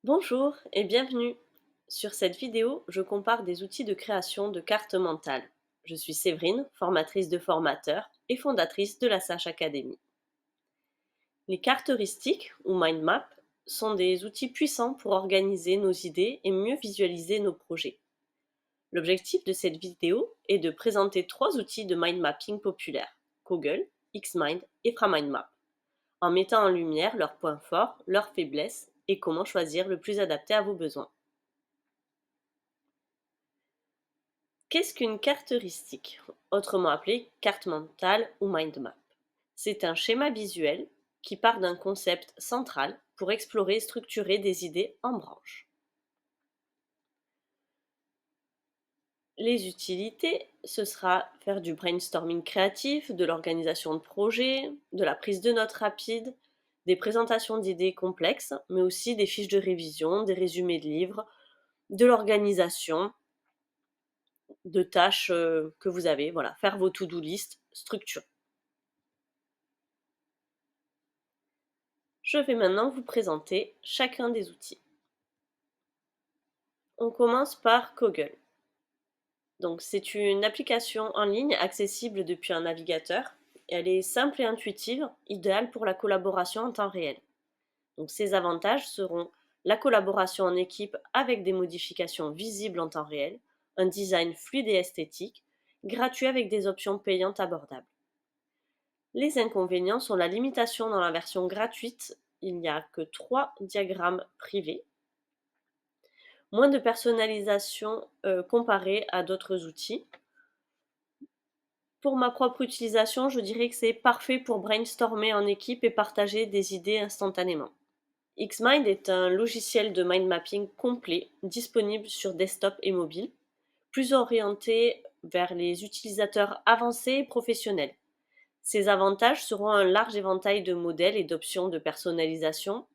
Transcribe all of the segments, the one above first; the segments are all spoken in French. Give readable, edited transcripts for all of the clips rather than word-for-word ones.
Bonjour et bienvenue. Sur cette vidéo, je compare des outils de création de cartes mentales. Je suis Séverine, formatrice de formateurs et fondatrice de la Sage Academy. Les cartes heuristiques ou mind map sont des outils puissants pour organiser nos idées et mieux visualiser nos projets. L'objectif de cette vidéo est de présenter 3 outils de mind mapping populaires, Kogel, Xmind et FraMindMap, en mettant en lumière leurs points forts, leurs faiblesses et comment choisir le plus adapté à vos besoins. Qu'est-ce qu'une carte heuristique, autrement appelée carte mentale ou mind map? C'est un schéma visuel qui part d'un concept central pour explorer et structurer des idées en branches. Les utilités, ce sera faire du brainstorming créatif, de l'organisation de projets, de la prise de notes rapide, des présentations d'idées complexes, mais aussi des fiches de révision, des résumés de livres, de l'organisation, de tâches que vous avez, voilà, faire vos to-do list structurées. Je vais maintenant vous présenter chacun des outils. On commence par Kogel. Donc, c'est une application en ligne accessible depuis un navigateur. Elle est simple et intuitive, idéale pour la collaboration en temps réel. Donc, ses avantages seront la collaboration en équipe avec des modifications visibles en temps réel, un design fluide et esthétique, gratuit avec des options payantes abordables. Les inconvénients sont la limitation dans la version gratuite, il n'y a que 3 diagrammes privés, moins de personnalisation comparé à d'autres outils. Pour ma propre utilisation, je dirais que c'est parfait pour brainstormer en équipe et partager des idées instantanément. Xmind est un logiciel de mind mapping complet, disponible sur desktop et mobile, plus orienté vers les utilisateurs avancés et professionnels. Ses avantages seront un large éventail de modèles et d'options de personnalisation,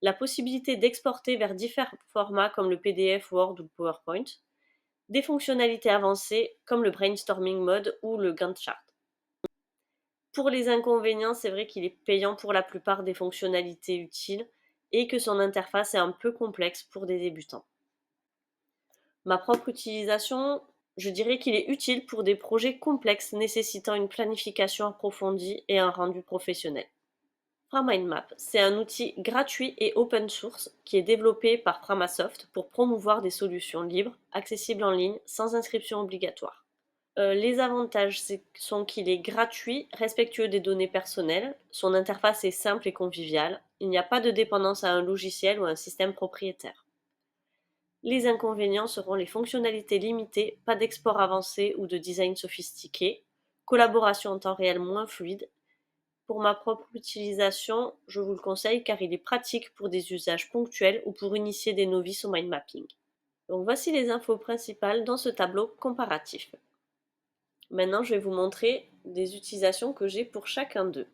la possibilité d'exporter vers différents formats comme le PDF, Word ou le PowerPoint, des fonctionnalités avancées comme le brainstorming mode ou le Gantt chart. Pour les inconvénients, c'est vrai qu'il est payant pour la plupart des fonctionnalités utiles et que son interface est un peu complexe pour des débutants. Ma propre utilisation, je dirais qu'il est utile pour des projets complexes nécessitant une planification approfondie et un rendu professionnel. FraMindMap, c'est un outil gratuit et open source qui est développé par Framasoft pour promouvoir des solutions libres, accessibles en ligne, sans inscription obligatoire. Les avantages sont qu'il est gratuit, respectueux des données personnelles, son interface est simple et conviviale, il n'y a pas de dépendance à un logiciel ou à un système propriétaire. Les inconvénients seront les fonctionnalités limitées, pas d'export avancé ou de design sophistiqué, collaboration en temps réel moins fluide. Pour ma propre utilisation, je vous le conseille car il est pratique pour des usages ponctuels ou pour initier des novices au mind mapping. Donc voici les infos principales dans ce tableau comparatif. Maintenant, je vais vous montrer des utilisations que j'ai pour chacun d'eux.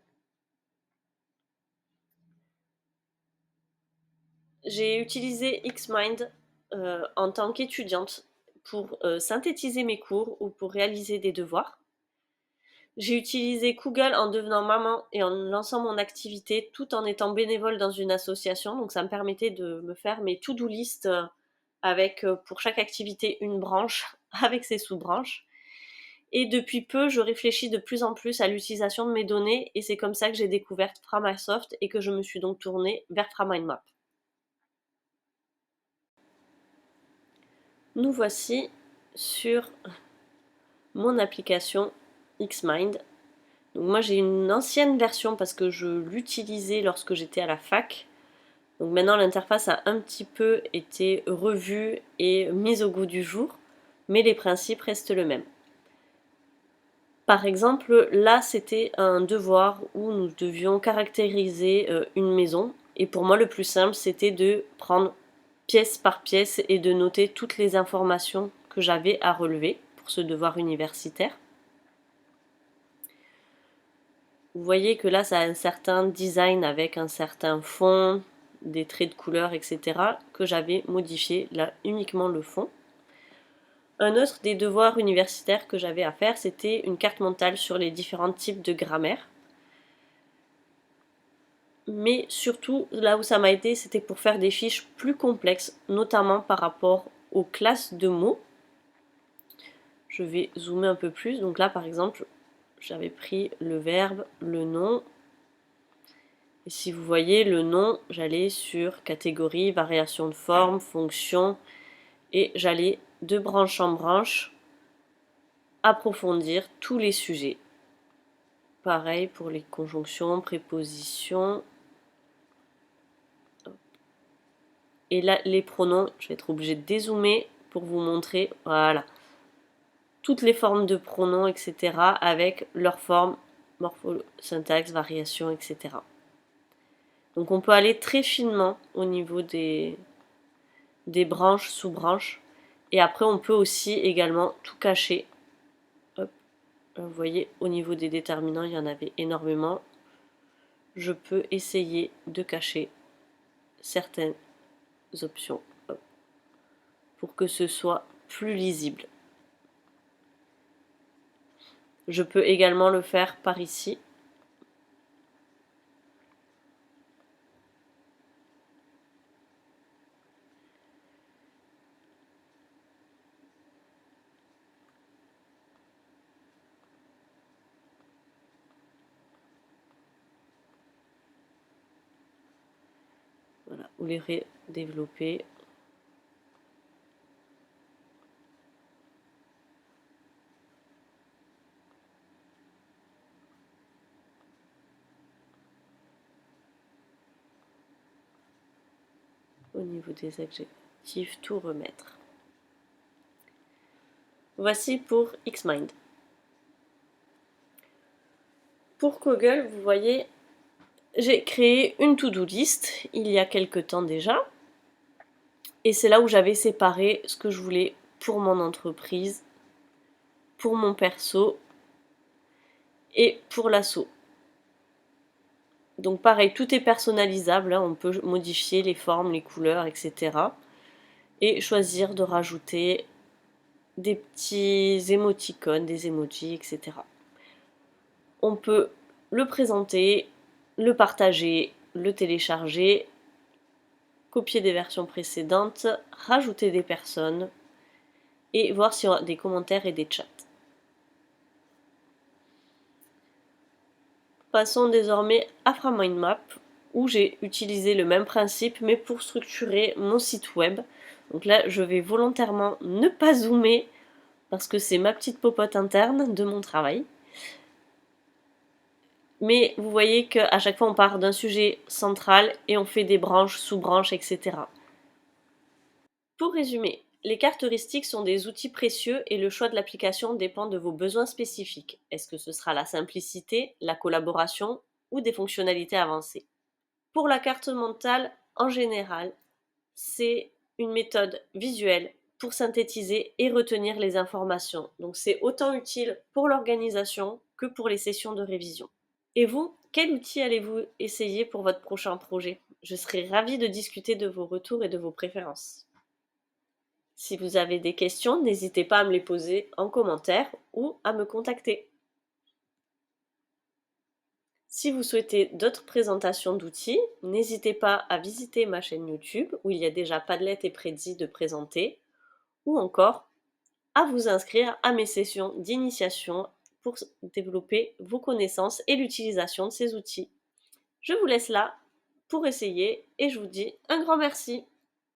J'ai utilisé Xmind en tant qu'étudiante pour synthétiser mes cours ou pour réaliser des devoirs. J'ai utilisé Google en devenant maman et en lançant mon activité tout en étant bénévole dans une association. Donc ça me permettait de me faire mes to-do list avec pour chaque activité une branche avec ses sous-branches. Et depuis peu, je réfléchis de plus en plus à l'utilisation de mes données et c'est comme ça que j'ai découvert Framasoft et que je me suis donc tournée vers FraMindMap. Nous voici sur mon application Xmind. Donc moi j'ai une ancienne version parce que je l'utilisais lorsque j'étais à la fac. Donc maintenant l'interface a un petit peu été revue et mise au goût du jour, mais les principes restent le même. Par exemple, là c'était un devoir où nous devions caractériser une maison et pour moi le plus simple c'était de prendre pièce par pièce et de noter toutes les informations que j'avais à relever pour ce devoir universitaire. Vous voyez que là ça a un certain design avec un certain fond, des traits de couleur, etc. que j'avais modifié, là uniquement le fond. Un autre des devoirs universitaires que j'avais à faire, c'était une carte mentale sur les différents types de grammaire. mais surtout, là où ça m'a aidé, c'était pour faire des fiches plus complexes, notamment par rapport aux classes de mots. Je vais zoomer un peu plus. Donc là, par exemple, j'avais pris le verbe, le nom. Et si vous voyez le nom, j'allais sur catégorie, variation de forme, fonction, et j'allais de branche en branche approfondir tous les sujets. Pareil pour les conjonctions, prépositions. Et là, les pronoms, je vais être obligée de dézoomer pour vous montrer, voilà, toutes les formes de pronoms, etc. avec leur forme, syntaxe, variation, etc. Donc on peut aller très finement au niveau des branches, sous-branches. Et après, on peut aussi également tout cacher. Hop, vous voyez, au niveau des déterminants, il y en avait énormément. Je peux essayer de cacher certaines options, hop, pour que ce soit plus lisible. Je peux également le faire par ici. Voilà, ou les redévelopper. Au niveau des adjectifs, tout remettre. Voici pour Xmind. Pour Kaggle, vous voyez, j'ai créé une to-do list il y a quelque temps déjà. Et c'est là où j'avais séparé ce que je voulais pour mon entreprise, pour mon perso et pour l'asso. Donc pareil, tout est personnalisable, hein, on peut modifier les formes, les couleurs, etc. Et choisir de rajouter des petits émoticônes, des emojis, etc. On peut le présenter, le partager, le télécharger, copier des versions précédentes, rajouter des personnes et voir s'il y a des commentaires et des chats. Passons désormais à FraMindMap où j'ai utilisé le même principe mais pour structurer mon site web. Donc là, je vais volontairement ne pas zoomer parce que c'est ma petite popote interne de mon travail. Mais vous voyez qu'à chaque fois, on part d'un sujet central et on fait des branches, sous-branches, etc. Pour résumer, les cartes heuristiques sont des outils précieux et le choix de l'application dépend de vos besoins spécifiques. Est-ce que ce sera la simplicité, la collaboration ou des fonctionnalités avancées? Pour la carte mentale, en général, c'est une méthode visuelle pour synthétiser et retenir les informations. Donc c'est autant utile pour l'organisation que pour les sessions de révision. Et vous, quel outil allez-vous essayer pour votre prochain projet? Je serai ravie de discuter de vos retours et de vos préférences. Si vous avez des questions, n'hésitez pas à me les poser en commentaire ou à me contacter. Si vous souhaitez d'autres présentations d'outils, n'hésitez pas à visiter ma chaîne YouTube où il y a déjà Padlet et Prezi de présenter, ou encore à vous inscrire à mes sessions d'initiation pour développer vos connaissances et l'utilisation de ces outils. Je vous laisse là pour essayer et je vous dis un grand merci.